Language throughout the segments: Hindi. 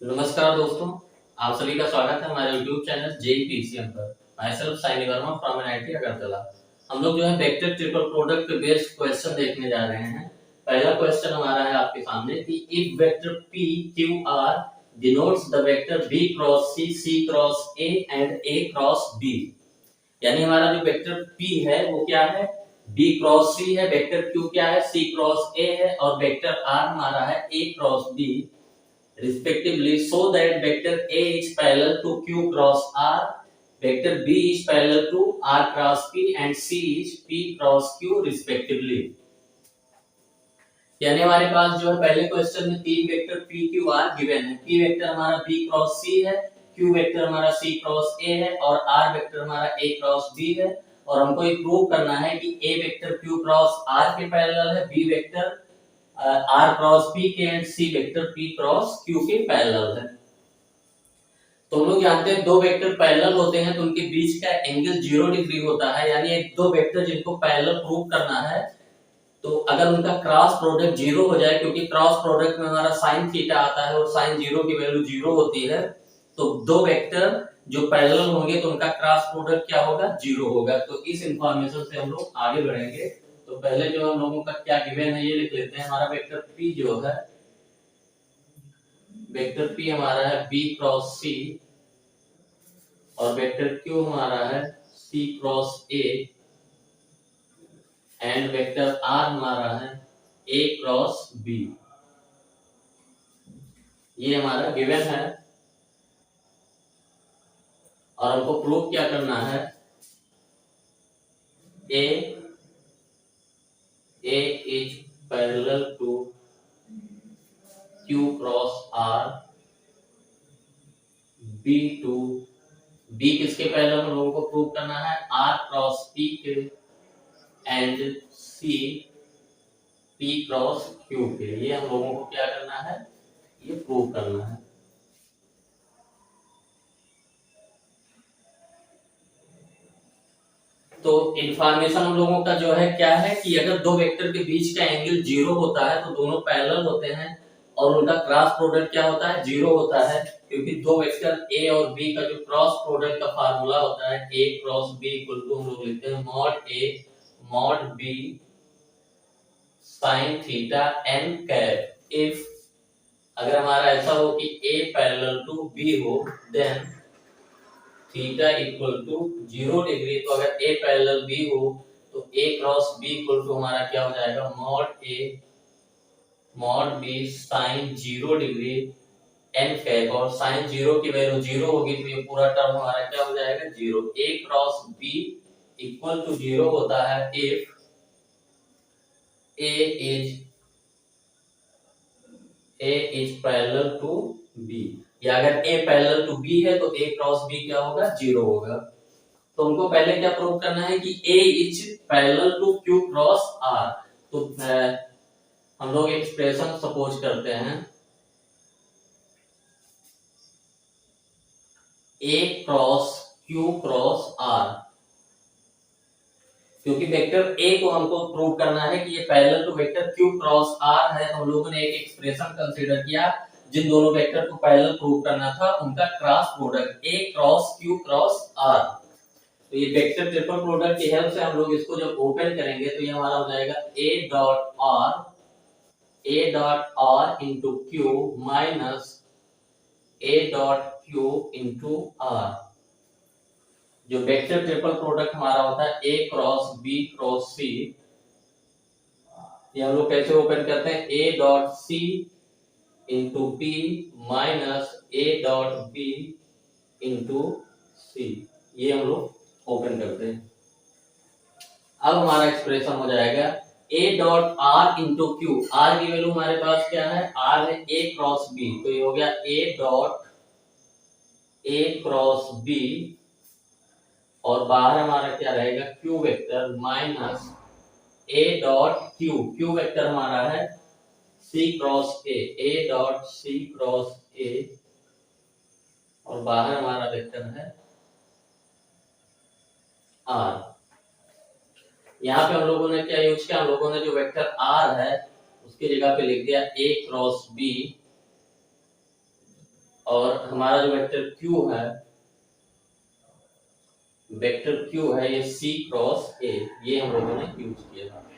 नमस्कार दोस्तों, आप सभी का स्वागत है हमारे YouTube चैनल जेईपीसीएम पर। Myself Saini Verma from NIT Agartala. हम लोग जो है वेक्टर ट्रिपल प्रोडक्ट पे बेस्ड क्वेश्चन देखने जा रहे हैं। पहला क्वेश्चन हमारा है आपके सामने कि if vector P Q R denotes the vector B cross C cross A and A cross B। यानी हमारा जो वेक्टर P है वो क्या है, B क्रॉस C है, वेक्टर Q क्या है, C क्रॉस A है और वेक्टर R हमारा है A cross B respectively, so that vector A is parallel to Q cross R, vector B is parallel to R cross P and C is P cross Q respectively। यानी हमारे पास जो है पहले क्वेश्चन में तीन vector P Q R given है। P वेक्टर हमारा B क्रॉस C है, Q वेक्टर हमारा C क्रॉस A है और R वेक्टर हमारा A क्रॉस B है। और हमको ये प्रूव करना है कि A vector Q cross R के पैरेलल है, B vector R cross P के and C vector P cross Q के पैरेलल है। तो हम लोग जानते हैं दो वेक्टर पैरेलल होते हैं तो उनके बीच का एंगल 0 डिग्री होता है। यानी दो वेक्टर जिनको पैरेलल प्रूव करना है तो अगर उनका क्रॉस प्रोडक्ट 0 हो जाए, क्योंकि क्रॉस प्रोडक्ट में हमारा साइन थीटा आता है और साइन 0 की वैल्यू 0 होती है, तो दो वेक्टर जो पैरेलल होंगे तो उनका क्रॉस प्रोडक्ट क्या होगा, 0 होगा। तो इस इंफॉर्मेशन से हम लोग आगे बढ़ेंगे। तो पहले जो हम लोगों का क्या गिवन है ये लिख लेते हैं। हमारा वेक्टर P जो है, वेक्टर P हमारा है B क्रॉस C और वेक्टर Q हमारा है C cross A and vector R हमारा है A क्रॉस B। ये हमारा गिवन है और हमको प्रूव क्या करना है, A is parallel to Q cross R, B किसके पैरेलल हम लोगों को प्रूव करना है, R क्रॉस P के and C P cross Q के। ये हम लोगों को क्या करना है, ये प्रूव करना है। तो इंफॉर्मेशन हम लोगों का जो है क्या है कि अगर दो वेक्टर के बीच का एंगल 0 होता है तो दोनों पैरेलल होते हैं और उनका क्रॉस प्रोडक्ट क्या होता है, 0 होता है। क्योंकि दो वेक्टर A और B का जो क्रॉस प्रोडक्ट का फार्मूला होता है A cross B equal to हम लोग लिखते हैं mod A mod B sin theta n cap. If अगर हमारा ऐसा हो कि A पैरेलल टू B हो then theta equal to 0 degree. तो अगर A पैरेलल B हो तो A cross B equal to हमारा क्या हो जाएगा, mod A mod B sin 0 degree n cap. और sin 0 की वैल्यू 0 होगी तो ये पूरा टर्म हमारा क्या हो जाएगा, 0। A cross B equal to 0 होता है if A is parallel to B। या अगर A पैरेलल टू B है तो A क्रॉस B क्या होगा, 0 होगा। तो हमको पहले क्या प्रूव करना है कि A is parallel to Q cross R। तो हम लोग एक्सप्रेशन सपोज करते हैं A cross Q cross R, क्योंकि वेक्टर A को हमको प्रूव करना है कि ये parallel to vector Q cross R है। तो हम लोगों ने एक एक्सप्रेशन कंसीडर किया जिन दोनों वेक्टर को पैरेलल प्रूव करना था उनका cross product A cross Q cross R। तो ये वेक्टर ट्रिपल प्रोडक्ट की हेल्प से हम लोग इसको जब ओपन करेंगे तो ये हमारा हो जाएगा A dot R into Q minus A dot Q into R। जो वेक्टर ट्रिपल प्रोडक्ट हमारा होता है A cross B cross C, ये हम लोग कैसे ओपन करते हैं, A dot C into B minus A dot B into C। ये हम लोग ओपन करते हैं। अब हमारा एक्सप्रेशन हो जाएगा A dot R into Q। R की वैल्यू हमारे पास क्या है, R है A क्रॉस B। तो ये हो गया A dot A cross B और बाहर हमारा क्या रहेगा, Q vector minus A dot Q vector हमारा है C cross A dot C cross A और बाहर हमारा वेक्टर है R। यहाँ पे हम लोगों ने क्या यूज किया, हम लोगों ने जो वेक्टर R है उसकी जगह पे लिख दिया A क्रॉस B और हमारा जो वेक्टर क्यू है, वेक्टर क्यू है ये सी क्रॉस ए, ये हम लोगों ने यूज किया था।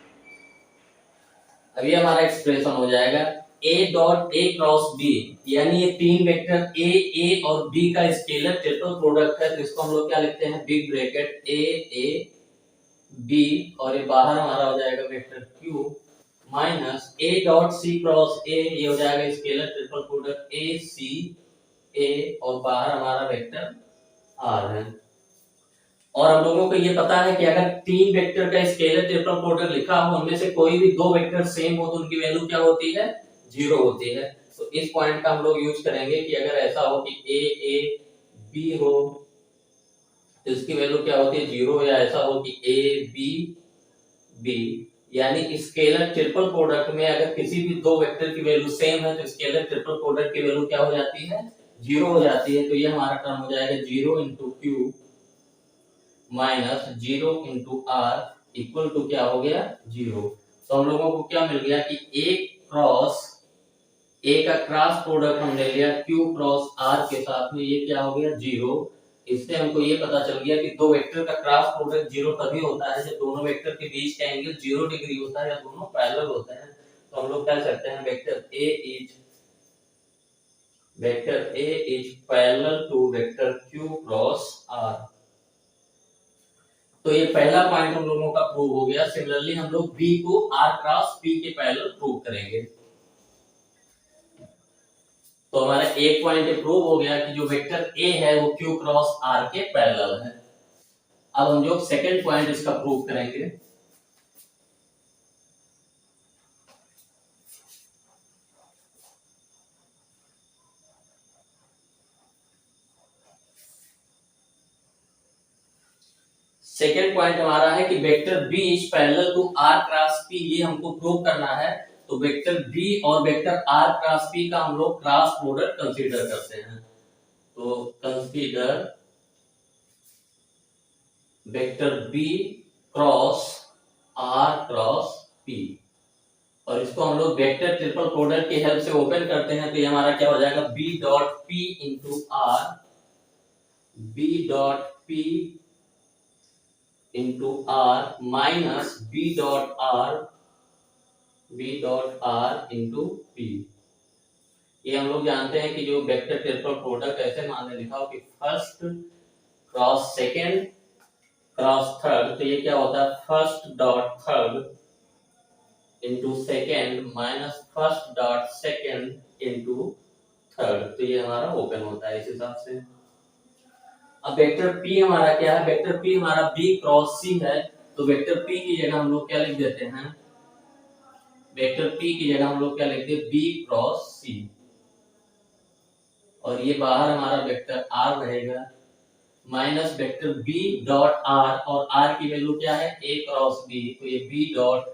अब ये हमारा एक्सप्रेशन हो जाएगा a dot a cross b, यानी ये तीन वेक्टर a और b का स्केलर ट्रिपल प्रोडक्ट है, तो इसको हम लोग क्या लिखते हैं, बिग ब्रैकेट a b, और ये बाहर हमारा हो जाएगा vector q minus a dot c cross a, ये हो जाएगा scalar triple product a c a, और बाहर हमारा वेक्टर r है। और हम लोगों को ये पता है कि अगर तीन वेक्टर का स्केलर ट्रिपल प्रोडक्ट लिखा हो, उनमें से कोई भी दो वेक्टर सेम हो तो उनकी वैल्यू क्या होती है, जीरो होती है। तो इस पॉइंट का हम लोग यूज करेंगे कि अगर ऐसा हो कि ए बी हो तो इसकी वैल्यू क्या होती है, जीरो, या ऐसा हो कि ए बी बी, यानी स्केलर ट्रिपल प्रोडक्ट में अगर किसी भी दो वेक्टर की वैल्यू सेम है तो स्केलर ट्रिपल प्रोडक्ट की वैल्यू क्या हो जाती है, जीरो हो जाती है। तो ये हमारा टर्म हो जाएगा zero into Q minus zero into R equal to क्या हो गया, जीरो। तो हम लोगों को क्या मिल गया कि ए क्रॉस ए का क्रॉस प्रोडक्ट हम ले लिया क्यू क्रॉस आर के साथ में, ये क्या हो गया, जीरो। इससे हमको ये पता चल गया कि दो वेक्टर का क्रॉस प्रोडक्ट जीरो तभी होता है जब दोनों वेक्टर के बीच का एंगल 0 डिग्री होता है या दोनों पैरेलल होते हैं। तो हम लोग कह सकते हैं vector A is parallel to vector Q cross R. तो ये पहला पॉइंट हम लोगों का प्रूव हो गया। सिमिलरली हम लोग बी को आर क्रॉस पी के पैरेलल प्रूव करेंगे। तो हमारा एक पॉइंट प्रूव हो गया कि जो वेक्टर ए है वो क्यू क्रॉस आर के पैरेलल है। अब हम जो सेकंड पॉइंट इसका प्रूव करेंगे। सेकंड पॉइंट हमारा है कि vector B is parallel to R cross P, ये हमको प्रूव करना है। तो वेक्टर बी और वेक्टर आर क्रॉस पी का हम लोग क्रॉस प्रोडक्ट कंसीडर करते हैं। तो consider vector B cross R cross P, और इसको हम लोग वेक्टर ट्रिपल प्रोडक्ट की हेल्प से ओपन करते हैं। तो ये हमारा क्या हो जाएगा, B dot P into R, B dot P into R minus B dot R into P. ये हम लोग जानते हैं कि जो वेक्टर ट्रिपल प्रोडक्ट ऐसे मान लें लिखा हो कि first cross second cross third, तो ये क्या होता है, first dot third into second minus first dot second into third. तो ये हमारा ओपन होता है इस हिसाब से। अब वेक्टर P हमारा क्या है, वेक्टर P हमारा B क्रॉस C है। तो वेक्टर P की जगह हम लोग क्या लिख देते हैं, वेक्टर P की जगह हम लोग क्या लिखते हैं, B क्रॉस C, और ये बाहर हमारा वेक्टर R रहेगा minus vector B dot R, और R की वैल्यू क्या है, A क्रॉस B, तो ये B dot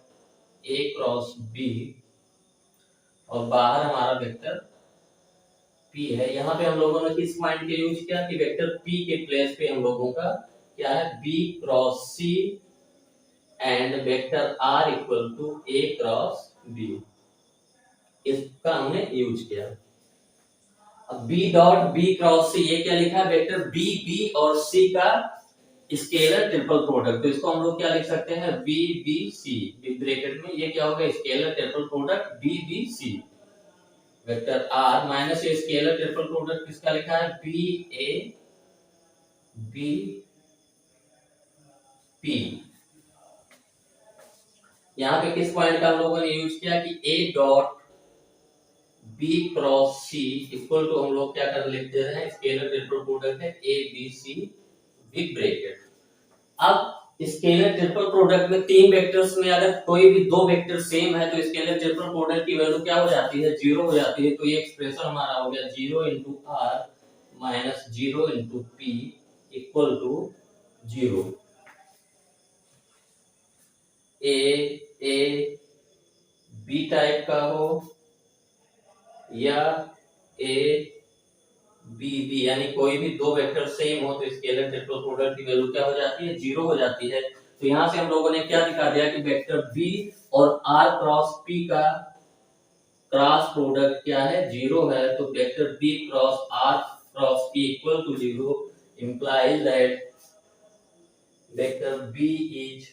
A cross B, और बाहर हमारा वेक्टर P है। यहाँ पे हम लोगों ने किस पॉइंट के यूज किया कि वेक्टर P के प्लेस पे हम लोगों का क्या है, B cross C and vector R equal to A cross B, इसका हमने यूज किया। अब B dot B cross C, ये क्या लिखा है, वेक्टर B B और C का स्केलर ट्रिपल प्रोडक्ट। तो इसको हम लोग क्या लिख सकते हैं, B B C, big bracket में ये क्या होगा, scalar triple product B B C vector R minus ये स्केलर ट्रिपल प्रोडक्ट किसका लिखा है, B A B P। यहाँ पे किस पॉइंट का हम लोगों ने यूज किया कि A dot B cross C equal to हम लोग क्या कर लिख दे रहे हैं, स्केलर ट्रिपल प्रोडक्ट है A B C big bracket. अब स्केलर ट्रिपल प्रोडक्ट में तीन वेक्टर्स में अगर कोई भी दो वेक्टर सेम है तो स्केलर ट्रिपल प्रोडक्ट की वैल्यू क्या हो जाती है, जीरो हो जाती है। तो ये एक्सप्रेशन हमारा हो गया zero into R minus zero into P equal to zero. A B type का हो या ए बी बी, यानी कोई भी दो वेक्टर सेम हो तो स्केलर ट्रिपल प्रोडक्ट की वैल्यू क्या हो जाती है, जीरो हो जाती है। तो यहां से हम लोगों ने क्या दिखा दिया कि वेक्टर बी और आर क्रॉस पी का क्रॉस प्रोडक्ट क्या है, जीरो है, तो vector B cross R cross P equal to zero implies that vector b is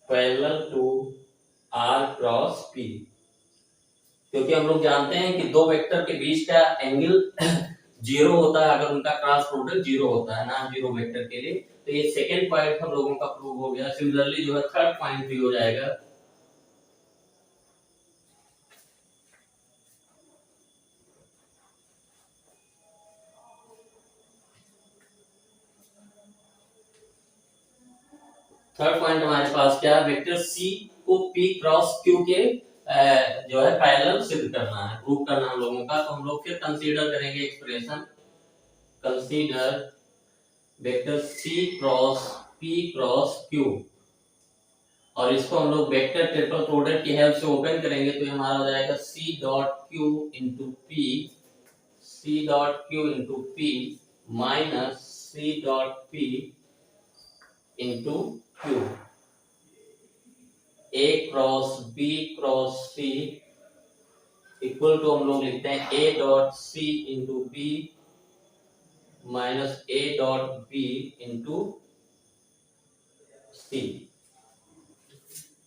parallel to r cross p। क्योंकि हम लोग जानते हैं कि दो वेक्टर के बीच का एंगल जीरो होता है अगर उनका क्रॉस प्रोडक्ट जीरो होता है, नॉन जीरो वेक्टर के लिए। तो ये सेकंड पॉइंट हम लोगों का प्रूव हो गया। सिमिलरली जो है थर्ड पॉइंट भी हो जाएगा। थर्ड पॉइंट हमारे पास क्या है, वेक्टर सी को पी क्रॉस क्यू के जो है पैरेलल सिद्ध करना है, प्रूव करना हम लोगों का। तो हम लोग फिर कंसीडर करेंगे expression, consider vector C cross P cross Q, और इसको हम लोग वेक्टर ट्रिपल प्रोडक्ट की हेल्प से ओपन करेंगे। तो ये हमारा हो जाएगा C dot Q into P, C dot Q into P minus C dot P into Q, A cross B cross C equal to हम लोग लिखते हैं A dot C into B minus A dot B into C.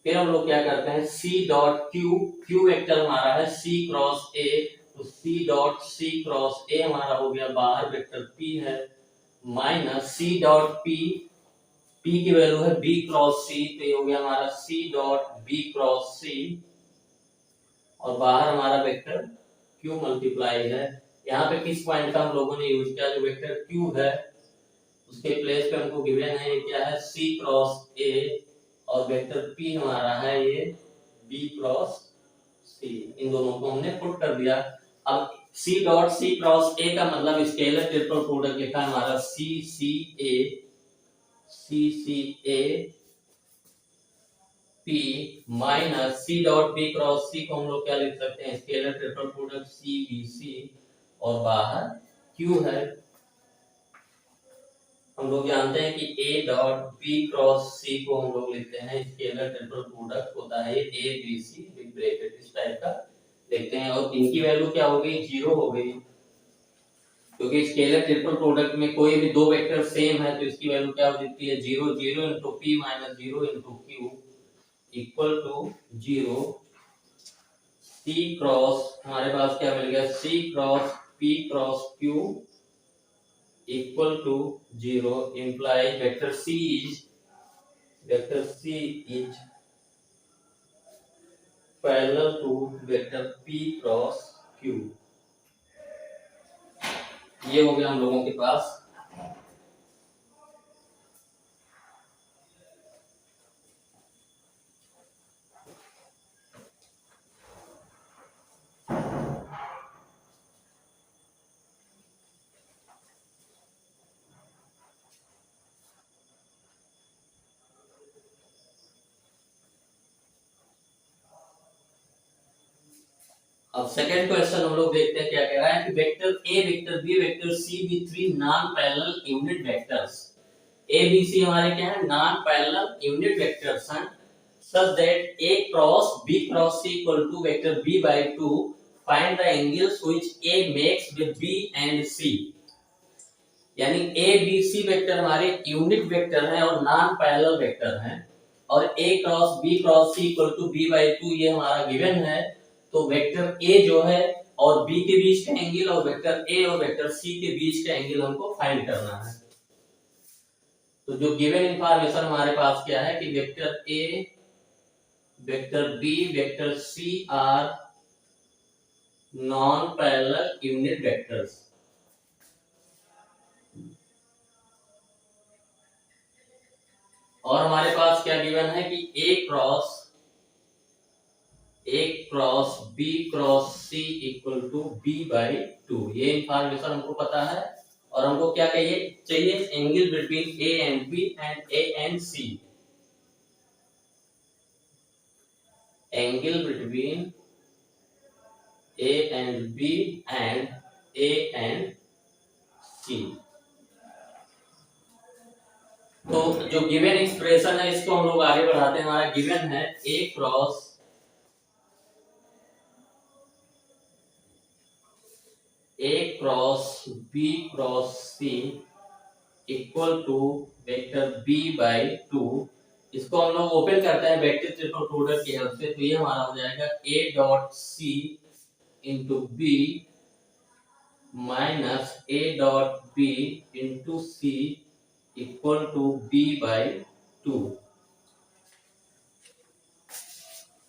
फिर हम लोग क्या करते हैं, C dot Q, Q vector हमारा है सी क्रॉस ए, तो सी डॉट सी क्रॉस ए हमारा हो गया बाहर वेक्टर पी है, minus C dot P, P की वैल्यू है बी क्रॉस सी, तो ये हो गया हमारा C dot B cross C, और बाहर हमारा वेक्टर क्यू मल्टीप्लाई है। यहाँ पे किस पॉइंट का हम लोगों ने यूज किया, जो वेक्टर क्यू है उसके प्लेस पे हमको गिवन है ये क्या है, सी क्रॉस ए, और वेक्टर पी हमारा है ये बी क्रॉस सी। इन दोनों को हमने पुट कर दिया। अब सी डॉट सी क्रॉस ए का मतलब स्केलर ट्रिपल प्रोडक्ट लिखा है हमारा C C A, C C A P minus C dot B cross C को हम लोग क्या लिख सकते हैं, scalar triple product C B C, और बाहर क्यू है। हम लोग जानते हैं कि A dot B cross C को हम लोग लिखते हैं स्केलर ट्रिपल प्रोडक्ट होता है A B C with bracket, इस टाइप का लिखते हैं, और इनकी वैल्यू क्या हो गई, जीरो हो गई, क्योंकि स्केलर ट्रिपल प्रोडक्ट में कोई भी दो वेक्टर सेम है तो इसकी वैल्यू क्या हो जाती है, zero, zero into P minus zero into Q equal to zero. C cross हमारे पास क्या मिल गया, C cross P cross Q equal to zero implies vector C is parallel to vector P cross Q। ये हो गया हम लोगों के पास। अब सेकंड क्वेश्चन हम लोग देखते हैं क्या कह रहा है कि vector A, vector B, vector C be three non parallel unit vectors. A B C हमारे क्या है, नॉन पैरेलल यूनिट वेक्टर्स हैं, such that a cross b cross c equal to vector b by 2, find the angles which a makes with b and c। यानी a b c वेक्टर हमारे यूनिट वेक्टर हैं और नॉन पैरेलल वेक्टर हैं, और a cross b cross c equal to b by 2 ये हमारा गिवन है। तो वेक्टर a जो है और b के बीच का एंगल, और वेक्टर a और वेक्टर c के बीच का एंगल हमको फाइंड करना है। तो जो गिवन इंफॉर्मेशन हमारे पास क्या है कि vector a, vector b, vector c are non parallel unit vectors. और हमारे पास क्या गिवन है कि a cross b cross c equal to b by 2, ये इंफॉर्मेशन हमको पता है। और हमको क्या चाहिए, angle between a and b and a and c, angle between a and b and a and c। तो जो गिवन एक्सप्रेशन है इसको हम लोग आगे बढ़ाते हैं। हमारा गिवन है a cross A cross B cross C equal to vector B by 2। इसको हम लोग ओपन करते हैं वेक्टर ट्रिपल प्रोडक्ट की हेल्प से, तो ये हमारा हो जाएगा A dot C into B minus A dot B into C equal to B by 2।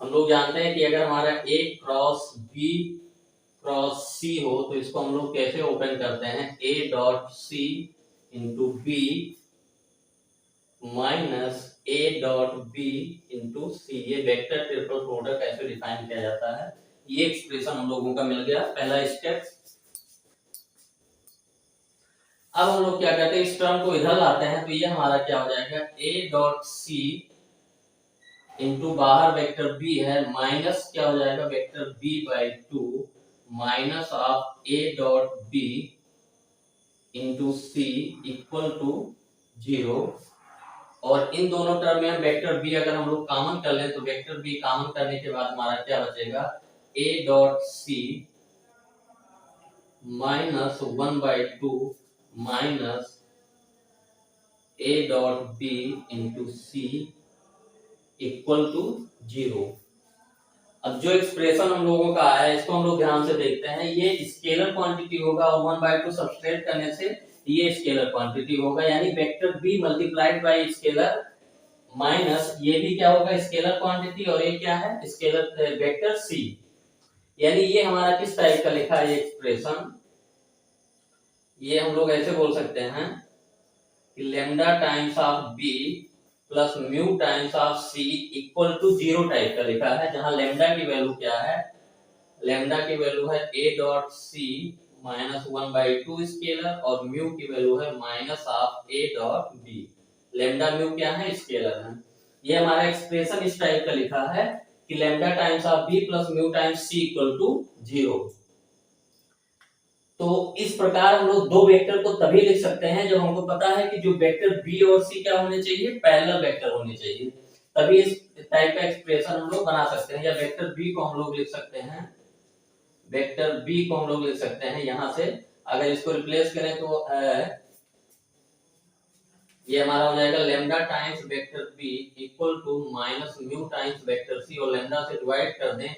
हम लोग जानते हैं कि अगर हमारा A cross B cross C हो तो इसको हम लोग कैसे ओपन करते हैं, A dot C into B minus A dot B into C। ये वेक्टर ट्रिपल प्रोडक्ट ऐसे डिफाइन किया जाता है। ये एक्सप्रेशन हम लोगों का मिल गया पहला स्टेप। अब हम लोग क्या करते हैं, इस टर्म को इधर लाते हैं, तो ये हमारा क्या हो जाएगा, A डॉट C इंटू बाहर वेक्टर B है माइनस क्या हो जाएगा vector B by 2 minus of A dot B into C equal to 0। और इन दोनों टर्म में वेक्टर B अगर हम लोग कॉमन कर लें तो वेक्टर B कॉमन करने के बाद हमारा क्या बचेगा, A dot C minus 1/2 minus A dot B into C equal to 0। अब जो एक्सप्रेशन हम लोगों का आया है इसको हम लोग ध्यान से देखते हैं। ये स्केलर क्वांटिटी होगा और 1/2 सब्सट्रैक्ट करने से ये स्केलर क्वांटिटी होगा, यानी vector B multiplied by scalar minus ये भी क्या होगा स्केलर क्वांटिटी, और ये क्या है स्केलर वेक्टर C। यानी ये हमारा किस टाइप का लिखा है ये एक्सप्रेशन, ये हम लोग ऐसे बोल सकते हैं कि lambda times of B plus mu times of C equal to 0 type का लिखा है, जहां लैम्डा की वैल्यू क्या है, लैम्डा की वैल्यू है A dot C minus 1/2 scalar और म्यू की वैल्यू है minus of A dot B। Lambda mu क्या है स्केलर है। ये हमारा एक्सप्रेशन इस टाइप का लिखा है कि lambda times of B plus mu times C equal to 0। तो इस प्रकार हम लोग दो वेक्टर को तभी लिख सकते हैं जब हमको पता है कि जो वेक्टर B और C क्या होने चाहिए, पैरेलल वेक्टर होने चाहिए, तभी इस टाइप का एक्सप्रेशन हम लोग बना सकते हैं। या वेक्टर B को हम लोग लिख सकते हैं, वेक्टर B को हम लोग लिख सकते हैं यहां से, अगर इसको रिप्लेस करें तो ये हमारा हो जाएगा lambda times vector B equal to minus mu times vector C, और लैम्डा से डिवाइड कर दें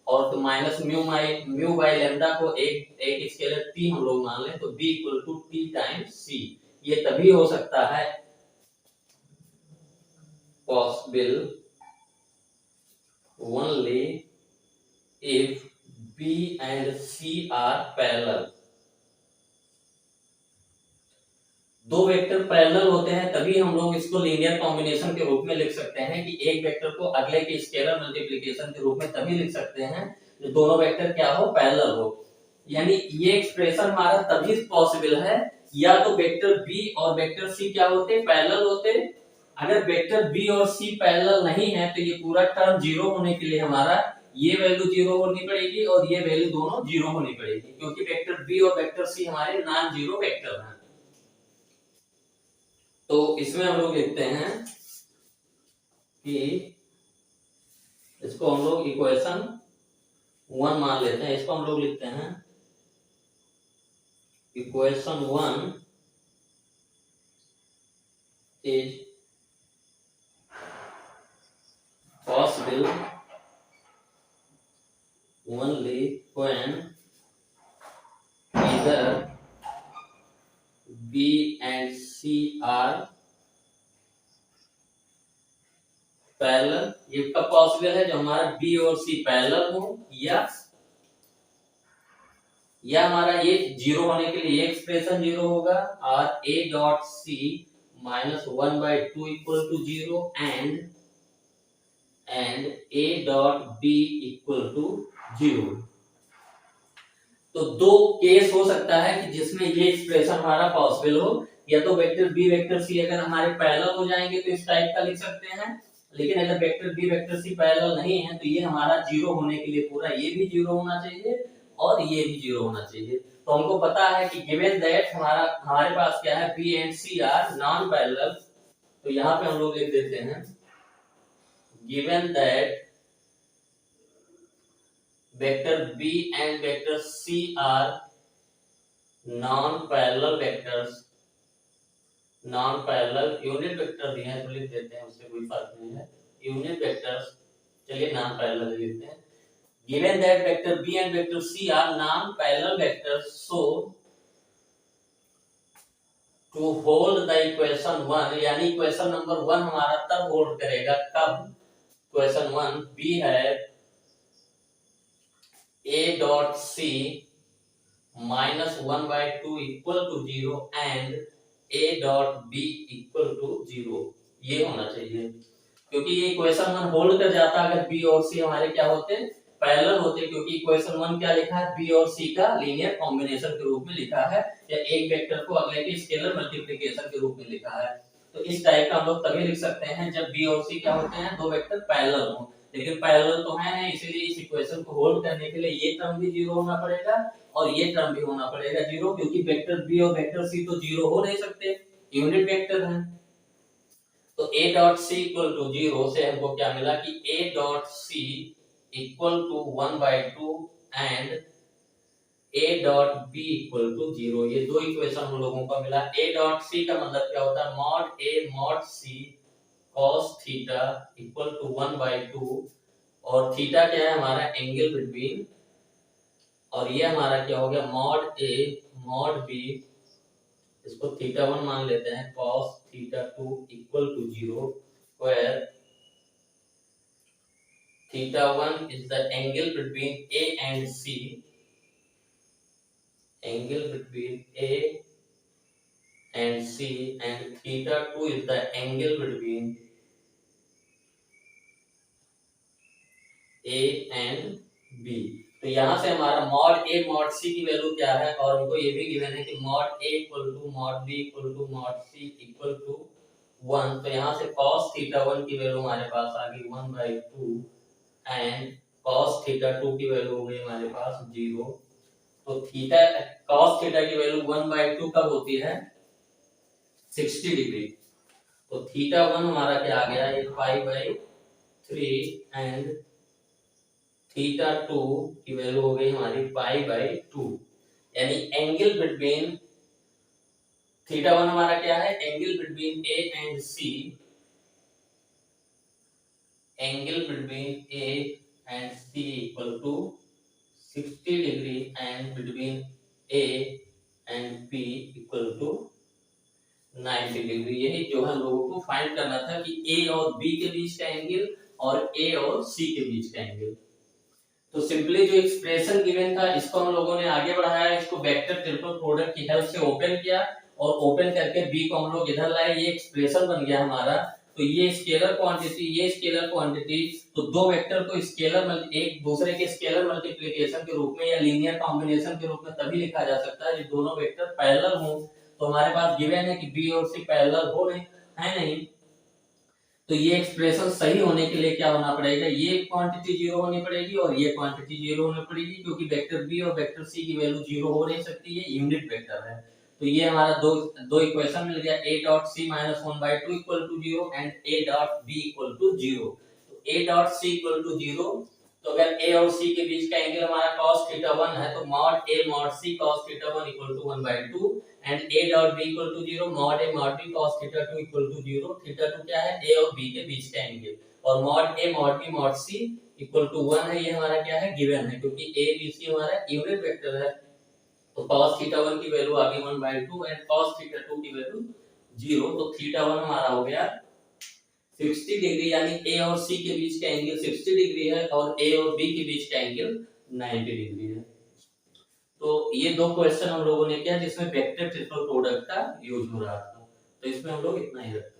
और तो माइनस म्यू बाई लैम्डा को एक स्केलर T हम लोग मान लें तो B equal to T times C। ये तभी हो सकता है possible only if B and C are parallel. दो वेक्टर पैरेलल होते हैं तभी हम लोग इसको लीनियर कॉम्बिनेशन के रूप में लिख सकते हैं, कि एक वेक्टर को अगले के स्केलर मल्टीप्लिकेशन के रूप में तभी लिख सकते हैं जो दोनों वेक्टर क्या हो, पैरेलल हो। यानी ये एक्सप्रेशन हमारा तभी पॉसिबल है या तो वेक्टर B और वेक्टर C क्या होते, पैरेलल होते। अगर वेक्टर B और C पैरेलल नहीं है तो ये पूरा टर्म जीरो होने के लिए हमारा ये वैल्यू जीरो होनी पड़ेगी और ये वैल्यू दोनों जीरो होनी पड़ेगी, क्योंकि वेक्टर B और वेक्टर C हमारे नॉन जीरो वेक्टर हैं। तो इसमें हम लोग लिखते हैं कि इसको हम लोग इक्वेशन 1 मान लेते हैं, इसको हम लोग लिखते हैं equation 1 is possible only when either B and C are parallel. ये कब पॉसिबल है, जो हमारा B और C पैरेलल हो, या हमारा ये जीरो होने के लिए एक्सप्रेशन जीरो होगा, और A dot C minus 1/2 equal to 0 and A dot B equal to 0। तो दो केस हो सकता है कि जिसमें ये एक्सप्रेशन हमारा पॉसिबल हो, या तो वेक्टर B वेक्टर C अगर हमारे पैरेलल हो जाएंगे तो इस टाइप का लिख सकते हैं, लेकिन अगर vector B vector C parallel नहीं है तो ये हमारा जीरो होने के लिए पूरा ये भी जीरो होना चाहिए और ये भी जीरो होना चाहिए। तो हमको पता है कि गिवन दैट हमारे पास क्या है, B and C are non parallel, तो यहाँ पे हम लोग लिख देते हैं given that vector B and vector C are non parallel vectors, non parallel unit vector दिए हैं तो लिख देते हैं, उससे कोई फर्क नहीं है। यूनिट वेक्टर्स, चलिए नॉन पैरेलल लिखते हैं। Given that vector B and vector C are non parallel vectors, so to hold the equation 1, यानी इक्वेशन नंबर 1 हमारा तब होल्ड करेगा कब, क्वेश्चन 1 बी है a dot c -1/2 equal to 0 and a dot b equal to 0, ये होना चाहिए। क्योंकि ये इक्वेशन 1 होल्ड कर जाता अगर b और c हमारे क्या होते, पैरेलल होते, क्योंकि इक्वेशन 1 क्या लिखा है, b और c का लीनियर कॉम्बिनेशन के रूप में लिखा है, या एक वेक्टर को अगले के स्केलर मल्टीप्लिकेशन के रूप में लिखा है। तो इस टाइप का हम लोग तभी लिख सकते हैं जब b और c क्या होते हैं, दो वेक्टर पैरेलल हो। लेकिन पैरेलल तो है नहीं, इसीलिए इस इक्वेशन को होल्ड करने के लिए ये टर्म भी 0 होना पड़ेगा और ये टर्म भी होना पड़ेगा 0, क्योंकि वेक्टर b और वेक्टर c तो 0 हो नहीं सकते, यूनिट वेक्टर हैं। तो a dot c equal to 0 से हमको क्या मिला कि a dot c equal to 1/2 and a dot b equal to 0, ये दो इक्वेशन हम लोगों को मिला। a डॉट c का मतलब क्या होता है, mod a mod c cos theta equal to 1/2, और थीटा क्या है हमारा, एंगल बिटवीन, और ये हमारा क्या हो गया, मॉड a मॉड b, इसको थीटा 1 मान लेते हैं, cos theta 2 equal to 0, where theta 1 is the angle between A and C, angle between A and C, and theta 2 is the angle between A and B। तो यहाँ से हमारा मॉड A मॉड C की वैल्यू क्या है, और हमको ये भी गिवन है कि mod A equal to mod B equal to mod C equal to 1। तो यहाँ से cos थीटा 1 की वैल्यू हमारे पास आ गई 1/2 एंड cos थीटा 2 की वैल्यू हो गई हमारे पास 0। तो थीटा cos थीटा की वैल्यू 1/2 कब होती है, 60 डिग्री। तो थीटा 1 हमारा क्या आ गया, ये π/3 एंड थीटा 2 की वैल्यू हो गई हमारी π/2, यानी एंगल बिटवीन थीटा 1 हमारा क्या है, angle between A and C, angle between A and C equal to 60 degree and between A and B equal to 90 degree. यही जो हम लोगों को फाइंड करना था कि A और B के बीच का एंगल और A और C के बीच का एंगल। तो सिंपली जो एक्सप्रेशन गिवन था इसको हम लोगों ने आगे बढ़ाया, इसको वेक्टर ट्रिपल प्रोडक्ट की हेल्प से ओपन किया, और ओपन करके B को हम लोग इधर लाए, ये एक्सप्रेशन बन गया हमारा। तो ये स्केलर क्वांटिटी, ये स्केलर क्वांटिटी, तो दो वेक्टर को स्केलर एक दूसरे के स्केलर मल्टीप्लिकेशन के रूप में या लीनियर कॉम्बिनेशन के रूप में तभी लिखा जा सकता है जब दोनों वेक्टर पैरेलल हो। तो हमारे पास गिवन है कि B और C पैरेलल हो नहीं, है नहीं, तो ये एक्सप्रेशन सही होने के लिए क्या होना पड़ेगा, ये क्वांटिटी 0 होनी पड़ेगी और ये क्वांटिटी 0 होनी पड़ेगी, क्योंकि वेक्टर बी और वेक्टर सी की वैल्यू 0 हो नहीं सकती, ये यूनिट वेक्टर है। तो ये हमारा दो इक्वेशन मिल गया, a dot c minus 1/2 equal to 0 and a dot b equal to 0। तो a dot c equal to 0, तो अगर a और c के बीच का एंगल हमारा cos थीटा 1 है, तो mod a mod c cos theta 1 equal to 1/2 and a dot b equal to 0, mod a mod b cos theta 2 equal to 0। Theta 2 क्या है, a और b के बीच का एंगल, और mod a mod b mod c equal to 1 है, ये हमारा क्या है, गिवन है, क्योंकि a b c हमारा यूनिट वेक्टर है। तो cos थीटा 1 की वैल्यू आ गई 1/2 एंड cos थीटा 2 की वैल्यू 0। तो थीटा 1 हमारा हो गया 60 डिग्री, यानी a और c के बीच का एंगल 60 डिग्री है और a और b के बीच का एंगल 90 डिग्री है। तो ये दो क्वेश्चन हम लोगों ने किया जिसमें वेक्टर ट्रिपल प्रोडक्ट का यूज हो रहा था। तो इसमें हम लोग इतना ही रखते हैं।